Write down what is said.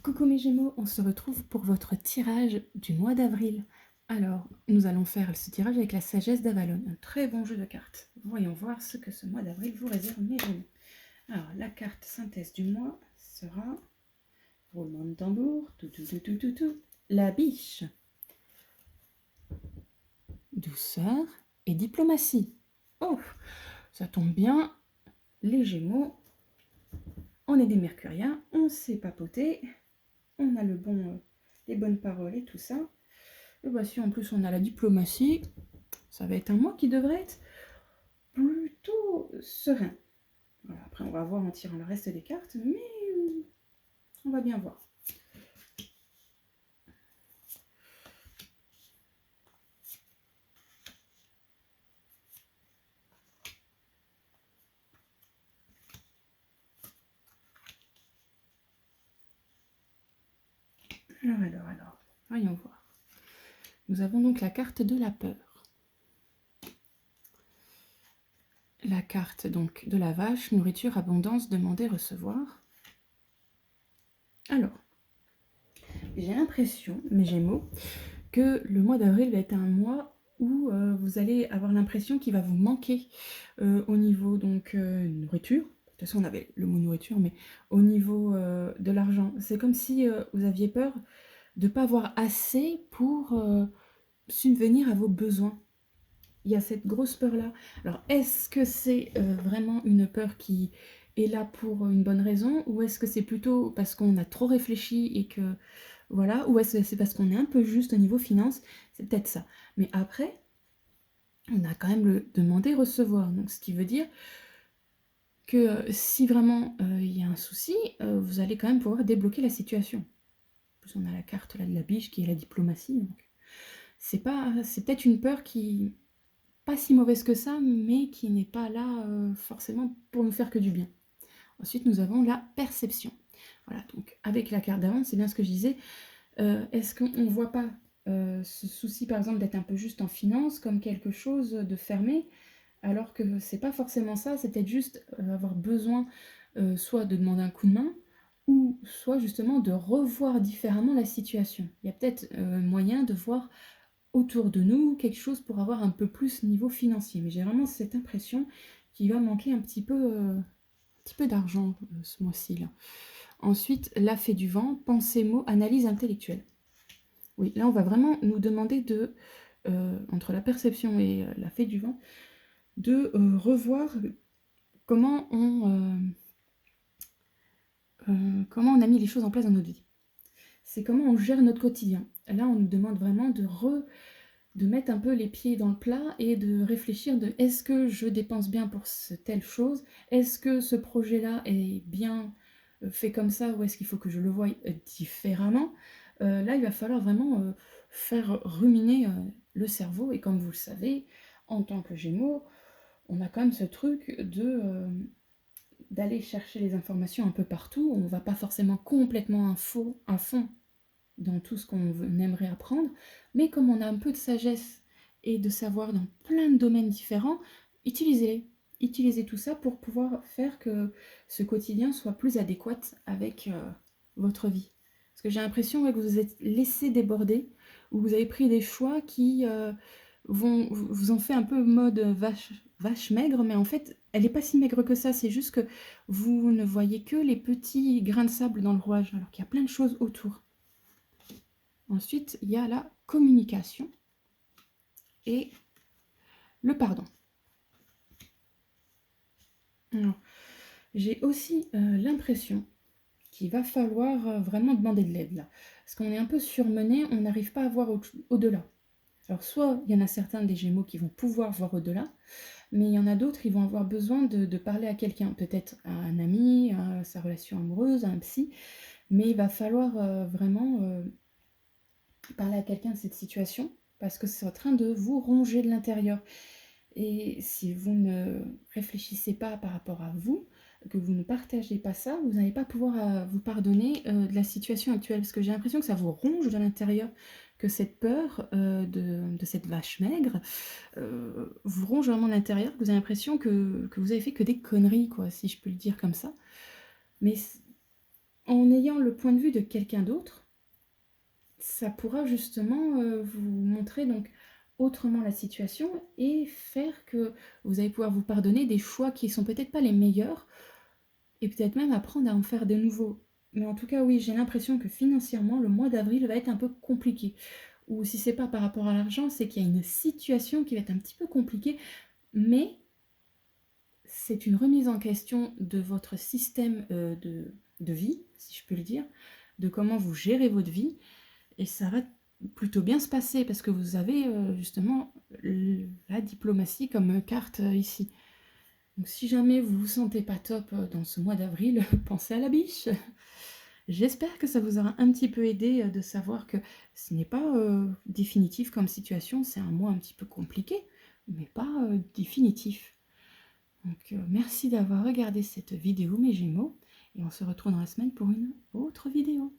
Coucou mes Gémeaux, on se retrouve pour votre tirage du mois d'avril. Alors, nous allons faire ce tirage avec la sagesse d'Avalon, un très bon jeu de cartes. Voyons voir ce que ce mois d'avril vous réserve mes Gémeaux. Alors, la carte synthèse du mois sera, roulement de tambour, tout, la biche. Douceur et diplomatie. Oh, ça tombe bien, les Gémeaux, on est des Mercuriens, on sait papoter, on a les bonnes paroles et tout ça. Et bah si en plus on a la diplomatie, ça va être un mois qui devrait être plutôt serein. Voilà, après on va voir en tirant le reste des cartes, mais on va bien voir. Alors, voyons voir. Nous avons donc la carte de la peur. La carte donc de la vache, nourriture, abondance, demander, recevoir. Alors, j'ai l'impression, mes Gémeaux, que le mois d'avril va être un mois où vous allez avoir l'impression qu'il va vous manquer au niveau donc nourriture. De toute façon, on avait le mot nourriture, mais au niveau de l'argent. C'est comme si vous aviez peur de ne pas avoir assez pour subvenir à vos besoins. Il y a cette grosse peur-là. Alors, est-ce que c'est vraiment une peur qui est là pour une bonne raison, ou est-ce que c'est plutôt parce qu'on a trop réfléchi et que voilà, ou est-ce que c'est parce qu'on est un peu juste au niveau finance? C'est peut-être ça. Mais après, on a quand même le demander recevoir. Donc, ce qui veut dire que si vraiment il y a un souci, vous allez quand même pouvoir débloquer la situation. En plus, on a la carte là de la biche qui est la diplomatie. Donc, c'est peut-être une peur qui pas si mauvaise que ça, mais qui n'est pas là forcément pour nous faire que du bien. Ensuite, nous avons la perception. Voilà, donc avec la carte d'avant, c'est bien ce que je disais. Est-ce qu'on ne voit pas ce souci, par exemple, d'être un peu juste en finance comme quelque chose de fermé, alors que c'est pas forcément ça, c'est peut-être juste avoir besoin soit de demander un coup de main, ou soit justement de revoir différemment la situation. Il y a peut-être moyen de voir autour de nous quelque chose pour avoir un peu plus niveau financier. Mais j'ai vraiment cette impression qu'il va manquer un petit peu d'argent ce mois-ci. Là. Ensuite, la fée du vent, pensée, mots, analyse intellectuelle. Oui, là on va vraiment nous demander de, entre la perception et la fée du vent, de revoir comment comment on a mis les choses en place dans notre vie. C'est comment on gère notre quotidien. Là, on nous demande vraiment de mettre un peu les pieds dans le plat et de réfléchir de est-ce que je dépense bien pour telle chose? Est-ce que ce projet-là est bien fait comme ça ou est-ce qu'il faut que je le voie différemment? Là, il va falloir vraiment faire ruminer le cerveau et comme vous le savez, en tant que Gémeaux, on a quand même ce truc d'aller chercher les informations un peu partout. On ne va pas forcément complètement à fond dans tout ce qu'on aimerait apprendre, mais comme on a un peu de sagesse et de savoir dans plein de domaines différents, utilisez-les. Utilisez tout ça pour pouvoir faire que ce quotidien soit plus adéquat avec votre vie. Parce que j'ai l'impression que vous vous êtes laissé déborder, ou vous avez pris des choix qui vous ont fait un peu mode vache maigre, mais en fait, elle n'est pas si maigre que ça, c'est juste que vous ne voyez que les petits grains de sable dans le rouage, alors qu'il y a plein de choses autour. Ensuite, il y a la communication et le pardon. J'ai aussi l'impression qu'il va falloir vraiment demander de l'aide là. Parce qu'on est un peu surmené, on n'arrive pas à voir au-delà. Alors soit il y en a certains des Gémeaux qui vont pouvoir voir au-delà, mais il y en a d'autres qui vont avoir besoin de parler à quelqu'un, peut-être à un ami, à sa relation amoureuse, à un psy, mais il va falloir vraiment parler à quelqu'un de cette situation, parce que c'est en train de vous ronger de l'intérieur. Et si vous ne réfléchissez pas par rapport à vous, que vous ne partagez pas ça, vous n'allez pas pouvoir vous pardonner de la situation actuelle. Parce que j'ai l'impression que ça vous ronge de l'intérieur, que cette peur de cette vache maigre vous ronge vraiment de l'intérieur, que vous avez l'impression que vous avez fait que des conneries, quoi, si je peux le dire comme ça. Mais en ayant le point de vue de quelqu'un d'autre, ça pourra justement vous montrer donc autrement la situation et faire que vous allez pouvoir vous pardonner des choix qui sont peut-être pas les meilleurs et peut-être même apprendre à en faire de nouveaux. Mais en tout cas, oui, j'ai l'impression que financièrement, le mois d'avril va être un peu compliqué. Ou si c'est pas par rapport à l'argent, c'est qu'il y a une situation qui va être un petit peu compliquée, mais c'est une remise en question de votre système de vie, si je peux le dire, de comment vous gérez votre vie, et ça va plutôt bien se passer parce que vous avez justement la diplomatie comme carte ici. Donc si jamais vous vous sentez pas top dans ce mois d'avril, pensez à la biche. J'espère que ça vous aura un petit peu aidé de savoir que ce n'est pas définitif comme situation, c'est un mois un petit peu compliqué, mais pas définitif. Donc merci d'avoir regardé cette vidéo mes Gémeaux, et on se retrouve dans la semaine pour une autre vidéo.